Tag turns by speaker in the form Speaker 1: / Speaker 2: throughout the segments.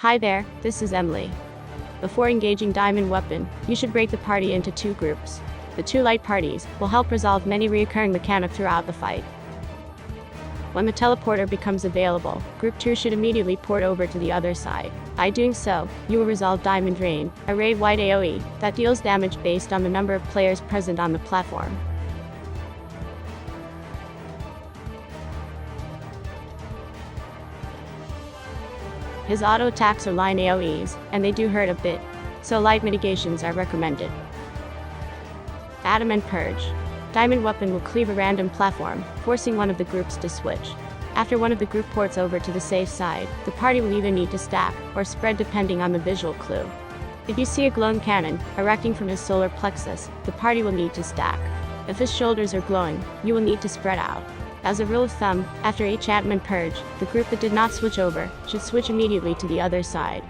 Speaker 1: Hi there, this is Emily. Before engaging Diamond Weapon, you should break the party into two groups. The two light parties will help resolve many recurring mechanics throughout the fight. When the teleporter becomes available, Group 2 should immediately port over to the other side. By doing so, you will resolve Diamond Rain, a raid-wide AoE that deals damage based on the number of players present on the platform. His auto attacks are line AoEs, and they do hurt a bit, so light mitigations are recommended. Adamant Purge. Diamond Weapon will cleave a random platform, forcing one of the groups to switch. After one of the group ports over to the safe side, the party will either need to stack, or spread depending on the visual clue. If you see a glowing cannon erecting from his solar plexus, the party will need to stack. If his shoulders are glowing, you will need to spread out. As a rule of thumb, after each Adamant Purge, the group that did not switch over should switch immediately to the other side.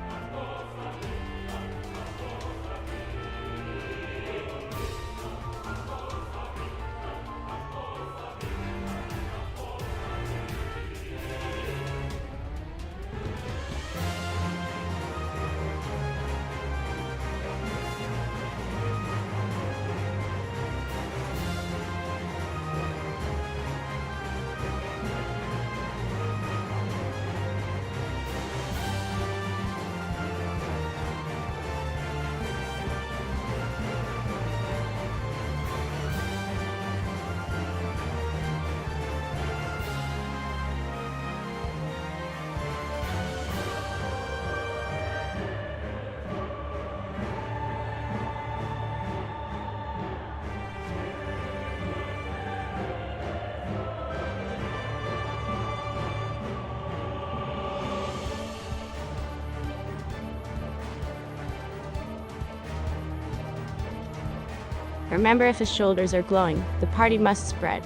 Speaker 1: Remember, if his shoulders are glowing, the party must spread.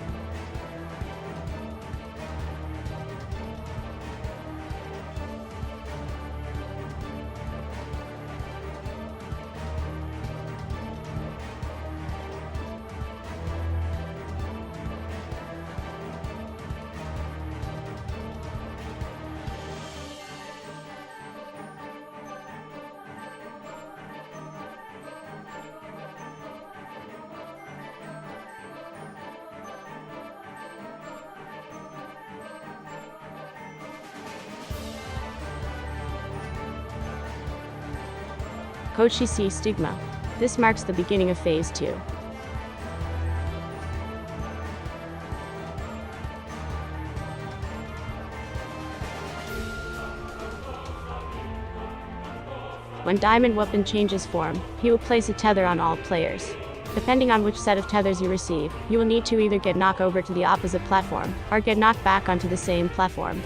Speaker 1: Kochi C Stigma. This marks the beginning of Phase 2. When Diamond Weapon changes form, he will place a tether on all players. Depending on which set of tethers you receive, you will need to either get knocked over to the opposite platform, or get knocked back onto the same platform.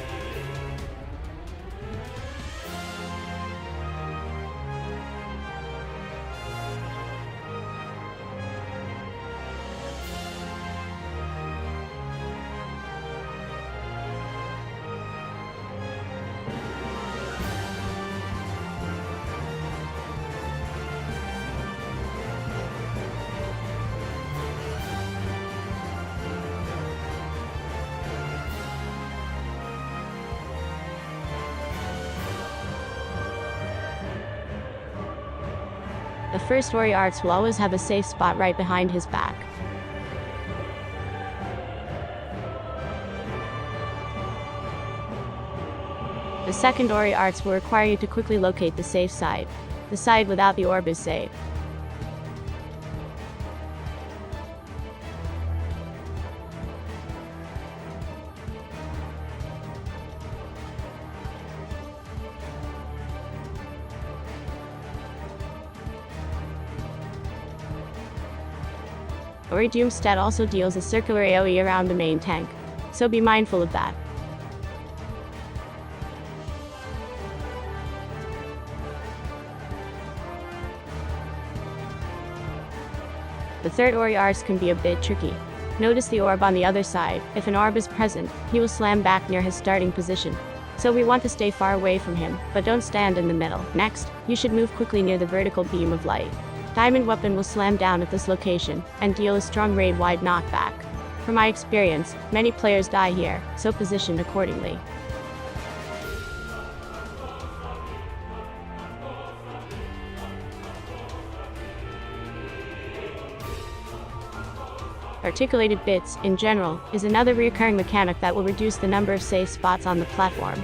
Speaker 1: The first warrior arts will always have a safe spot right behind his back. The second Ori arts will require you to quickly locate the safe side. The side without the orb is safe. Ori Doomstat also deals a circular AoE around the main tank, so be mindful of that. The third Ori Ars can be a bit tricky. Notice the orb on the other side. If an orb is present, he will slam back near his starting position. So we want to stay far away from him, but don't stand in the middle. Next, you should move quickly near the vertical beam of light. Diamond Weapon will slam down at this location, and deal a strong raid-wide knockback. From my experience, many players die here, so position accordingly. Articulated bits, in general, is another recurring mechanic that will reduce the number of safe spots on the platform.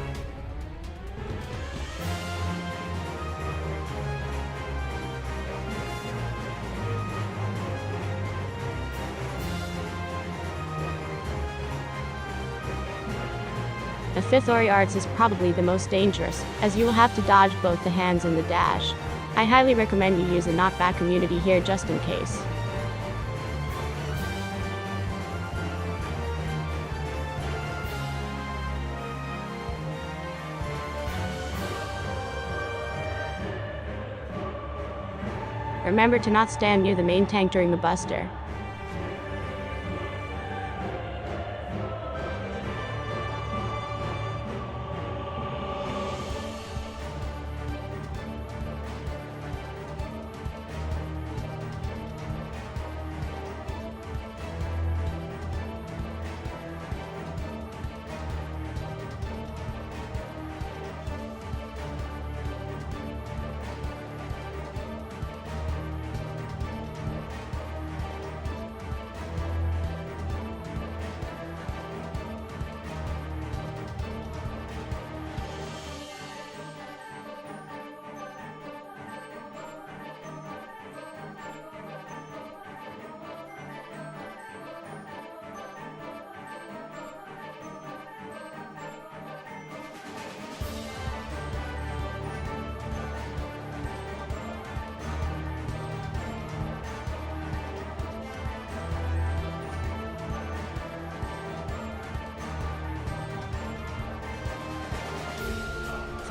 Speaker 1: The fifth Ori Arts is probably the most dangerous, as you will have to dodge both the hands and the dash. I highly recommend you use a knockback immunity here just in case. Remember to not stand near the main tank during the buster.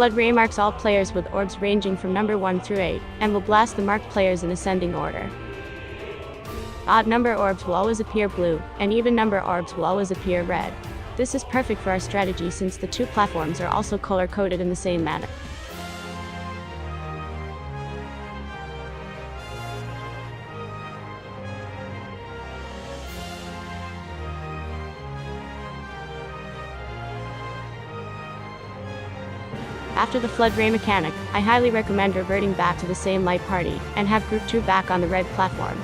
Speaker 1: Flood Ray marks all players with orbs ranging from number 1 through 8, and will blast the marked players in ascending order. Odd number orbs will always appear blue, and even number orbs will always appear red. This is perfect for our strategy since the two platforms are also color-coded in the same manner. After the Flood Ray mechanic, I highly recommend reverting back to the same light party, and have Group 2 back on the red platform.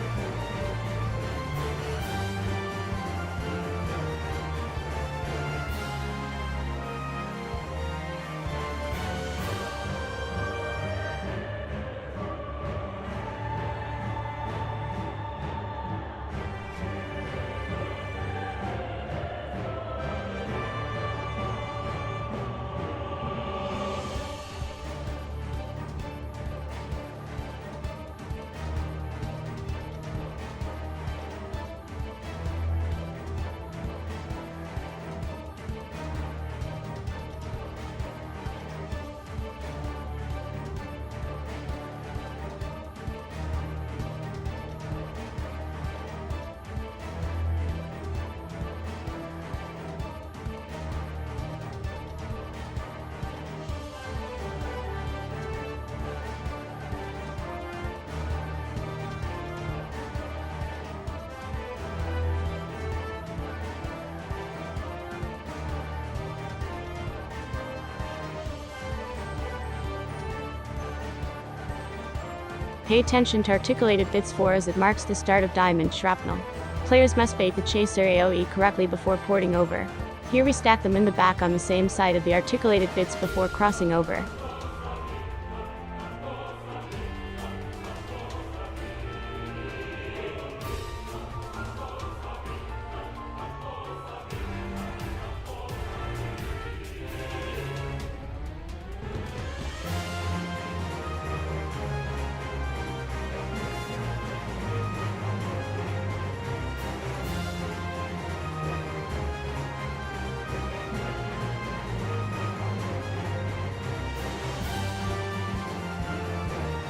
Speaker 1: Pay attention to articulated bits 4 as it marks the start of Diamond Shrapnel. Players must bait the chaser AoE correctly before porting over. Here we stack them in the back on the same side of the articulated bits before crossing over.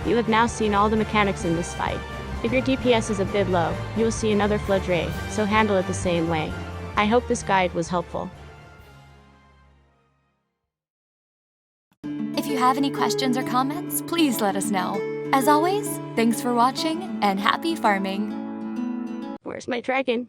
Speaker 1: You have now seen all the mechanics in this fight. If your DPS is a bit low, you will see another Flood Ray, so handle it the same way. I hope this guide was helpful.
Speaker 2: If you have any questions or comments, please let us know. As always, thanks for watching and happy farming!
Speaker 1: Where's my dragon?